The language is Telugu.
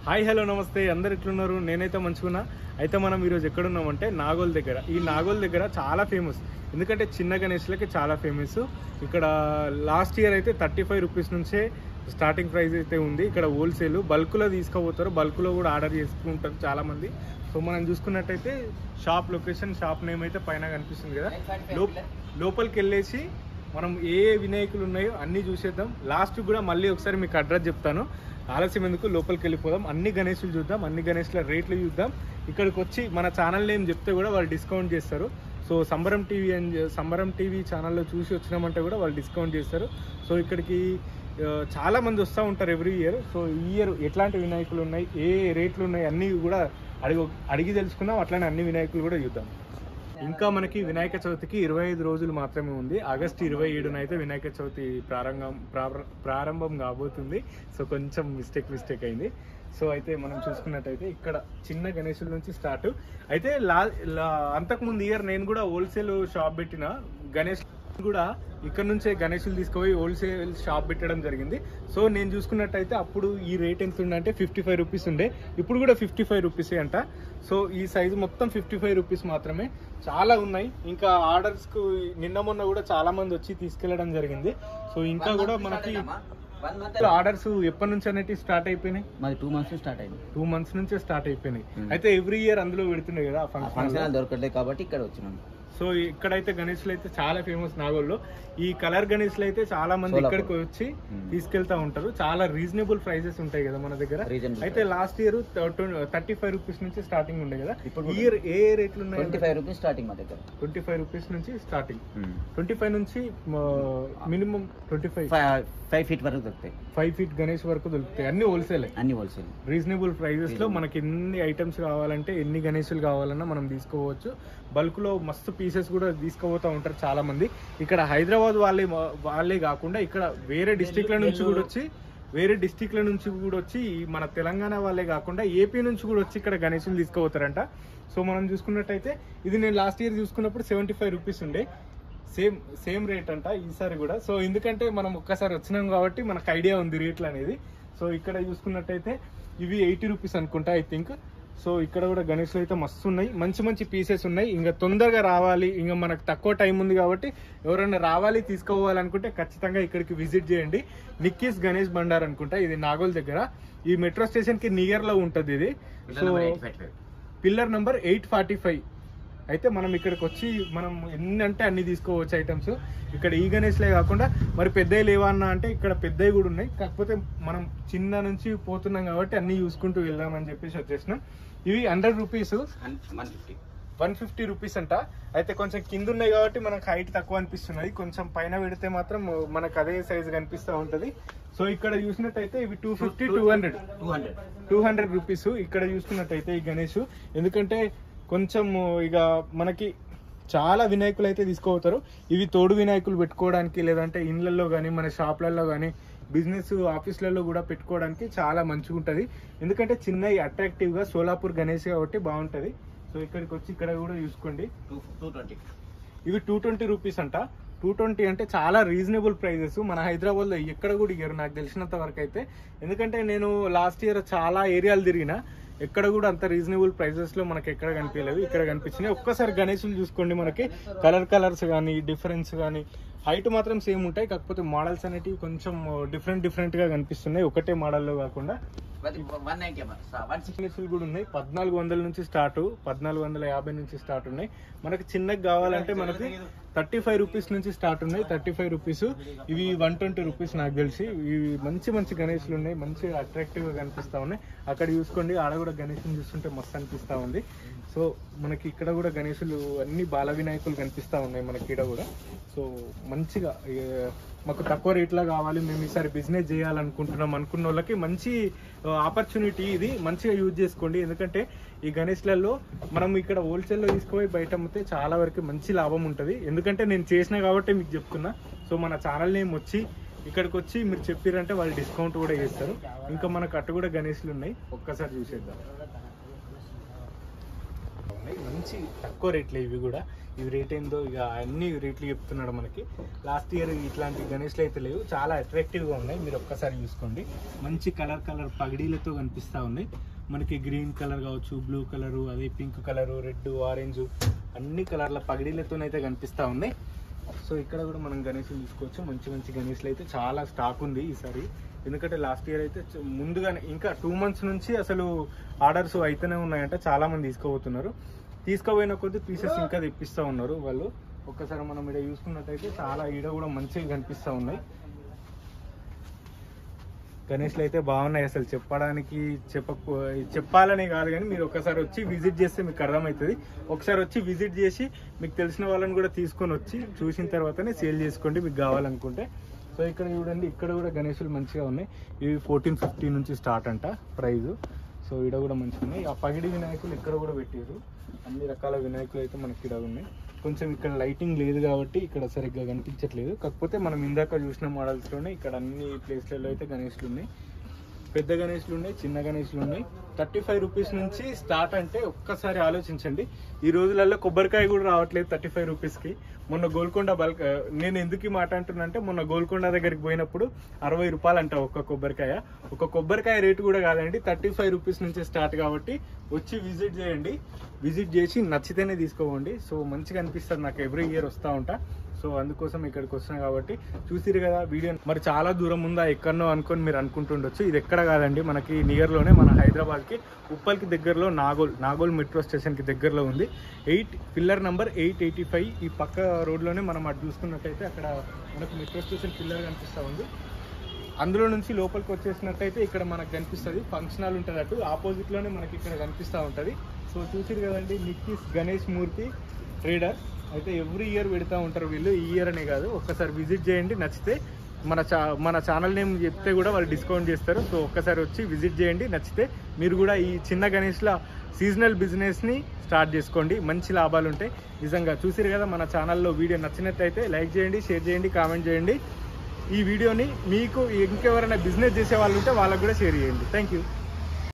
హాయ్ హలో నమస్తే అందరు ఎట్లున్నారు? నేనైతే మంచిగున్నా. అయితే మనం ఈరోజు ఎక్కడున్నామంటే నాగోల్ దగ్గర. ఈ నాగోల్ దగ్గర చాలా ఫేమస్, ఎందుకంటే చిన్న గణేష్లకి చాలా ఫేమస్. ఇక్కడ లాస్ట్ ఇయర్ అయితే 35 రూపీస్ నుంచే స్టార్టింగ్ ప్రైస్ అయితే ఉంది. ఇక్కడ హోల్సేల్ బల్క్లో తీసుకుపోతారు, బల్క్లో కూడా ఆర్డర్ చేసుకుంటారు చాలామంది. సో మనం చూసుకున్నట్టయితే షాప్ లొకేషన్, షాప్ నేమ్ అయితే పైన కనిపిస్తుంది కదా. లోపలికి వెళ్ళేసి మనం ఏ వినాయకులు ఉన్నాయో అన్నీ చూసేద్దాం. లాస్ట్ కూడా మళ్ళీ ఒకసారి మీకు అడ్రస్ చెప్తాను. ఆలస్యం ఎందుకు, లోపలికి వెళ్ళిపోదాం. అన్ని గణేషులు చూద్దాం, అన్ని గణేష్ల రేట్లు చూద్దాం. ఇక్కడికి వచ్చి మన ఛానల్ నేమ్ చెప్తే కూడా వాళ్ళు డిస్కౌంట్ చేస్తారు. సో సంబరం టీవీ ఛానల్లో చూసి వచ్చినామంటే కూడా వాళ్ళు డిస్కౌంట్ చేస్తారు. సో ఇక్కడికి చాలామంది వస్తూ ఉంటారు ఎవ్రీ ఇయర్. సో ఈ ఇయర్ ఎట్లాంటి వినాయకులు ఉన్నాయి, ఏ రేట్లు ఉన్నాయి అన్నీ కూడా అడిగి తెలుసుకుందాం. అట్లానే అన్ని వినాయకులు కూడా చూద్దాం. ఇంకా మనకి వినాయక చవితికి 25 రోజులు మాత్రమే ఉంది. ఆగస్టు 27న అయితే వినాయక చవితి ప్రారంభం కాబోతుంది. సో కొంచెం మిస్టేక్ అయింది. సో అయితే మనం చూసుకున్నట్టయితే ఇక్కడ చిన్న గణేశుల నుంచి స్టార్ట్ అయితే అంతకుముందు ఇయర్ నేను కూడా హోల్సేల్ షాప్ పెట్టిన గణేష్ కూడా ఇక్కడ నుంచే గణేశులు తీసుకుపోయి హోల్సేల్ షాప్ పెట్టడం జరిగింది. సో నేను చూసుకున్నట్టయితే అప్పుడు ఈ రేట్ ఎంత ఉందంటే 55 రూపీస్ ఉండే, ఇప్పుడు కూడా 55 రూపీసే అంట. సో ఈ సైజు మొత్తం 55 రూపీస్ మాత్రమే. చాలా ఉన్నాయి. ఇంకా ఆర్డర్స్కు నిన్న మొన్న కూడా చాలా మంది వచ్చి తీసుకెళ్లడం జరిగింది. సో ఇంకా కూడా మనకి ఆర్డర్స్ ఎప్పటి నుంచి అనేవి స్టార్ట్ అయిపోయినాయి? మాది 2 మంత్స్ స్టార్ట్ అయింది. 2 మంత్స్ నుంచే స్టార్ట్ అయిపోయినాయి. అయితే ఎవ్రీ ఇయర్ అందులో పెడుతున్నాయి కదా ఫంక్షన్ దొరకట్లేదు కాబట్టి ఇక్కడ వచ్చినాం. సో ఇక్కడైతే గణేష్లు అయితే చాలా ఫేమస్ నాగోల్లో. ఈ కలర్ గణేష్లు అయితే చాలా మంది ఇక్కడికి వచ్చి తీసుకెళ్తా ఉంటారు. చాలా రీజనబుల్ ప్రైజెస్ ఉంటాయి కదా మన దగ్గర. అయితే లాస్ట్ ఇయర్ 35 రూపీస్ నుంచి స్టార్టింగ్ ఉండే కదా. ఇయర్ ఏ రేట్లు ఉన్నాయి? 25 రూపీస్ స్టార్టింగ్ మా దగ్గర. 25 రూపీస్ నుంచి స్టార్టింగ్. 25 నుంచి మినిమం 5 ఫీట్ వరకు దొరుకుతాయి. 5 ఫీట్ గణేష్ వరకు దొరుకుతాయి. అన్ని హోల్సేల్ రీజనబుల్ ప్రైజెస్ లో మనకి ఎన్ని ఐటమ్స్ కావాలంటే, ఎన్ని గణేషులు కావాలన్నా మనం తీసుకోవచ్చు. బల్క్ లో మస్తు పీసెస్ కూడా తీసుకుపోతూ ఉంటారు చాలా మంది. ఇక్కడ హైదరాబాద్ వాళ్ళే కాకుండా ఇక్కడ వేరే డిస్ట్రిక్ట్ల నుంచి కూడా వచ్చి మన తెలంగాణ వాళ్ళే కాకుండా ఏపీ నుంచి కూడా వచ్చి ఇక్కడ గణేశులు తీసుకుపోతారంట. సో మనం చూసుకున్నట్టయితే ఇది నేను లాస్ట్ ఇయర్ చూసుకున్నప్పుడు 75 రూపీస్ ఉండే. సేమ్ రేట్ అంట ఈసారి కూడా. సో ఎందుకంటే మనం ఒక్కసారి వచ్చినాం కాబట్టి మనకు ఐడియా ఉంది రేట్లు అనేది. సో ఇక్కడ చూసుకున్నట్టయితే ఇవి 80 రూపీస్ అనుకుంటా ఐ థింక్. సో ఇక్కడ కూడా గణేష్లు అయితే మస్తు ఉన్నాయి, మంచి పీసెస్ ఉన్నాయి. ఇంకా తొందరగా రావాలి, ఇంకా మనకు తక్కువ టైం ఉంది కాబట్టి ఎవరైనా రావాలి తీసుకోవాలనుకుంటే ఖచ్చితంగా ఇక్కడికి విజిట్ చేయండి. నిక్కీస్ గణేష్ బండార్ అనుకుంటా, ఇది నాగోల్ దగ్గర. ఈ మెట్రో స్టేషన్ కి నియర్ లో ఉంటది ఇది. So pillar number 845. అయితే మనం ఇక్కడికి వచ్చి మనం ఎన్ని అంటే అన్ని తీసుకోవచ్చు ఐటమ్స్. ఇక్కడ ఈ గణేష్లే కాకుండా మరి పెద్దవి లేవా అన్న అంటే ఇక్కడ పెద్దవి కూడా ఉన్నాయి. కాకపోతే మనం చిన్న నుంచి పోతున్నాం కాబట్టి అన్ని చూసుకుంటూ వెళ్దామని చెప్పేసి వచ్చేసినాం. ఇవి 100 రూపీస్, 150 రూపీస్ అంట. అయితే కొంచెం కింద ఉన్నాయి కాబట్టి మనకు హైట్ తక్కువ అనిపిస్తున్నది. కొంచెం పైన పెడితే మాత్రం మనకు అదే సైజు కనిపిస్తూ ఉంటది. సో ఇక్కడ చూసినట్టయితే ఇవి 250, 200 రూపీస్. ఇక్కడ చూసుకున్నట్టయితే ఈ గణేష్, ఎందుకంటే కొంచెం ఇక మనకి చాలా వినాయకులు అయితే తీసుకోపోతారు. ఇవి తోడు వినాయకులు పెట్టుకోవడానికి, లేదంటే ఇండ్లలో కానీ మన షాప్లలో కానీ బిజినెస్ ఆఫీసులలో కూడా పెట్టుకోవడానికి చాలా మంచిగా ఉంటుంది. ఎందుకంటే చిన్నవి అట్రాక్టివ్గా సోలాపూర్ గణేష్ కాబట్టి బాగుంటుంది. సో ఇక్కడికి వచ్చి ఇక్కడ కూడా చూసుకోండి. 220. ఇవి 220 రూపీస్ అంట. 220 అంటే చాలా రీజనబుల్ ప్రైజెస్. మన హైదరాబాద్లో ఎక్కడ కూడా ఇయ్యరు నాకు తెలిసినంత వరకు అయితే. ఎందుకంటే నేను లాస్ట్ ఇయర్ చాలా ఏరియాలు తిరిగిన, ఎక్కడ కూడా అంత రీజనబుల్ ప్రైజెస్ లో మనకి ఎక్కడ కనిపించలేదు, ఇక్కడ కనిపించినాయి. ఒక్కసారి గణేశులు చూసుకోండి, మనకి కలర్స్ కానీ డిఫరెన్స్ కానీ హైట్ మాత్రం సేమ్ ఉంటాయి. కాకపోతే మోడల్స్ అనేటివి కొంచెం డిఫరెంట్ గా కనిపిస్తున్నాయి, ఒకటే మోడల్లో కాకుండా. గణేశులు కూడా ఉన్నాయి. 1400 నుంచి స్టార్ట్, 1450 నుంచి స్టార్ట్ ఉన్నాయి. మనకి చిన్నగా కావాలంటే మనకి 35 రూపీస్ నుంచి స్టార్ట్ ఉన్నాయి. 35 రూపీస్. ఇవి 120 రూపీస్ నాకు తెలిసి. ఇవి మంచి గణేశులు ఉన్నాయి, మంచిగా అట్రాక్టివ్ గా కనిపిస్తా ఉన్నాయి. అక్కడ చూసుకోండి, ఆడ కూడా గణేశుని చూస్తుంటే మస్తు అనిపిస్తా ఉంది. సో మనకి ఇక్కడ కూడా గణేశులు అన్ని బాల వినాయకులు కనిపిస్తా ఉన్నాయి మనకి ఇక్కడ కూడా. సో మంచిగా మాకు తక్కువ రేట్లో కావాలి, మేము ఈసారి బిజినెస్ చేయాలనుకుంటున్నాం అనుకున్న వాళ్ళకి మంచి ఆపర్చునిటీ ఇది. మంచిగా యూజ్ చేసుకోండి. ఎందుకంటే ఈ గణేష్లలో మనం ఇక్కడ హోల్సేల్లో తీసుకుపోయి బయట అమ్మితే చాలా వరకు మంచి లాభం ఉంటుంది. ఎందుకంటే నేను చేసిన కాబట్టి మీకు చెప్తున్నా. సో మన ఛానల్ నేమ్ వచ్చి ఇక్కడికి వచ్చి మీరు చెప్పారంటే వాళ్ళు డిస్కౌంట్ కూడా చేస్తారు. ఇంకా మనకు అటు కూడా గణేష్లు ఉన్నాయి, ఒక్కసారి చూసేద్దాం. ఉన్నాయి. మంచి తక్కువ రేట్లు ఇవి కూడా. ఇవి రేట్ ఏందో ఇక అన్ని రేట్లు చెప్తున్నాడు మనకి. లాస్ట్ ఇయర్ ఇట్లాంటి గణేష్లు అయితే లేవు, చాలా అట్రాక్టివ్గా ఉన్నాయి. మీరు ఒక్కసారి చూసుకోండి. మంచి కలర్ పగిడీలతో కనిపిస్తూ ఉన్నాయి మనకి. గ్రీన్ కలర్ కావచ్చు, బ్లూ కలరు, అదే పింక్ కలరు, రెడ్, ఆరెంజ్ అన్ని కలర్ల పగిడీలతోనైతే కనిపిస్తూ ఉన్నాయి. సో ఇక్కడ కూడా మనం గణేష్లు చూసుకోవచ్చు. మంచి గణేష్లు అయితే చాలా స్టాక్ ఉంది ఈసారి. ఎందుకంటే లాస్ట్ ఇయర్ అయితే ముందుగానే ఇంకా 2 months నుంచి అసలు ఆర్డర్స్ అయితేనే ఉన్నాయంట. చాలా మంది తీసుకోబోతున్నారు. తీసుకోపోయిన కొద్ది పీసెస్ ఇంకా తెప్పిస్తూ ఉన్నారు వాళ్ళు. ఒక్కసారి మనం ఇక్కడ చూసుకున్నట్టయితే చాలా ఈడ కూడా మంచిగా కనిపిస్తూ ఉన్నాయి. గణేష్లు అయితే బాగున్నాయి. అసలు చెప్పాలని కాదు కానీ మీరు ఒకసారి వచ్చి విజిట్ చేస్తే మీకు అర్థమవుతుంది. ఒకసారి వచ్చి విజిట్ చేసి మీకు తెలిసిన వాళ్ళని కూడా తీసుకొని వచ్చి చూసిన తర్వాతనే సేల్ చేసుకోండి మీకు కావాలనుకుంటే. సో ఇక్కడ చూడండి, ఇక్కడ కూడా గణేషులు మంచిగా ఉన్నాయి. ఇవి 1450 నుంచి స్టార్ట్ అంట ప్రైజు. సో ఇక్కడ కూడా మంచిగా ఉన్నాయి. ఆ పగిడి వినాయకులు ఇక్కడ కూడా పెట్టారు. అన్ని రకాల వినాయకులు అయితే మనకి ఇక్కడ ఉన్నాయి. కొంచెం ఇక్కడ లైటింగ్ లేదు కాబట్టి ఇక్కడ సరిగ్గా కనిపించట్లేదు. కాకపోతే మనం ఇందాక చూసిన మోడల్స్లోనే ఇక్కడ అన్ని ప్లేస్లలో అయితే గణేష్లు ఉన్నాయి. పెద్ద గణేష్లు ఉన్నాయి, చిన్న గణేష్లు ఉన్నాయి. 35 రూపీస్ నుంచి స్టార్ట్ అంటే ఒక్కసారి ఆలోచించండి. ఈ రోజులలో కొబ్బరికాయ కూడా రావట్లేదు 35 రూపీస్కి. మొన్న గోల్కొండ నేను ఎందుకు ఈ మాట అంటున్నా అంటే, మొన్న గోల్కొండ దగ్గరికి పోయినప్పుడు 60 రూపాయలు అంట ఒక్క కొబ్బరికాయ. ఒక కొబ్బరికాయ రేటు కూడా కాదండి, 35 రూపీస్ నుంచి స్టార్ట్. కాబట్టి వచ్చి విజిట్ చేయండి. విజిట్ చేసి నచ్చితేనే తీసుకోవండి. సో మంచిగా అనిపిస్తుంది నాకు, ఎవ్రీ ఇయర్ వస్తూ ఉంటా. సో అందుకోసం ఇక్కడికి వస్తున్నాను కాబట్టి. చూసిరు కదా వీడియో. మరి చాలా దూరం ఉందా ఎక్కడనో అనుకొని మీరు అనుకుంటుండొచ్చు. ఇది ఎక్కడ కాదండి, మనకి నియర్లోనే మన హైదరాబాద్కి ఉప్పల్కి దగ్గరలో నాగోల్ మెట్రో స్టేషన్కి దగ్గరలో ఉంది. Pillar number 885. ఈ పక్క రోడ్లోనే మనం అటు చూసుకున్నట్టయితే అక్కడ మనకు మెట్రో స్టేషన్ పిల్లర్ కనిపిస్తూ ఉంది. అందులో నుంచి లోపలికి వచ్చేసినట్టయితే ఇక్కడ మనకు కనిపిస్తుంది ఫంక్షన్ హాల్ ఉంటుంది. అటు ఆపోజిట్లోనే మనకి ఇక్కడ కనిపిస్తూ ఉంటుంది. సో చూసిరు కదండి, నిక్కీస్ గణేష్ మూర్తి ట్రేడర్ అయితే ఎవ్రీ ఇయర్ పెడతా ఉంటారు వీళ్ళు. ఈ ఇయర్ అనే కాదు, ఒక్కసారి విజిట్ చేయండి. నచ్చితే మన ఛానల్ నేమ్ చెప్తే కూడా వాళ్ళు డిస్కౌంట్ చేస్తారు. సో ఒక్కసారి వచ్చి విజిట్ చేయండి. నచ్చితే మీరు కూడా ఈ చిన్న గణేష్ల సీజనల్ బిజినెస్ని స్టార్ట్ చేసుకోండి. మంచి లాభాలు ఉంటాయి నిజంగా. చూసిరు కదా, మన ఛానల్లో వీడియో నచ్చినట్టయితే లైక్ చేయండి, షేర్ చేయండి, కామెంట్ చేయండి. ఈ వీడియోని మీకు ఇంకెవరైనా బిజినెస్ చేసే వాళ్ళు ఉంటే వాళ్ళకు కూడా షేర్ చేయండి. Thank you.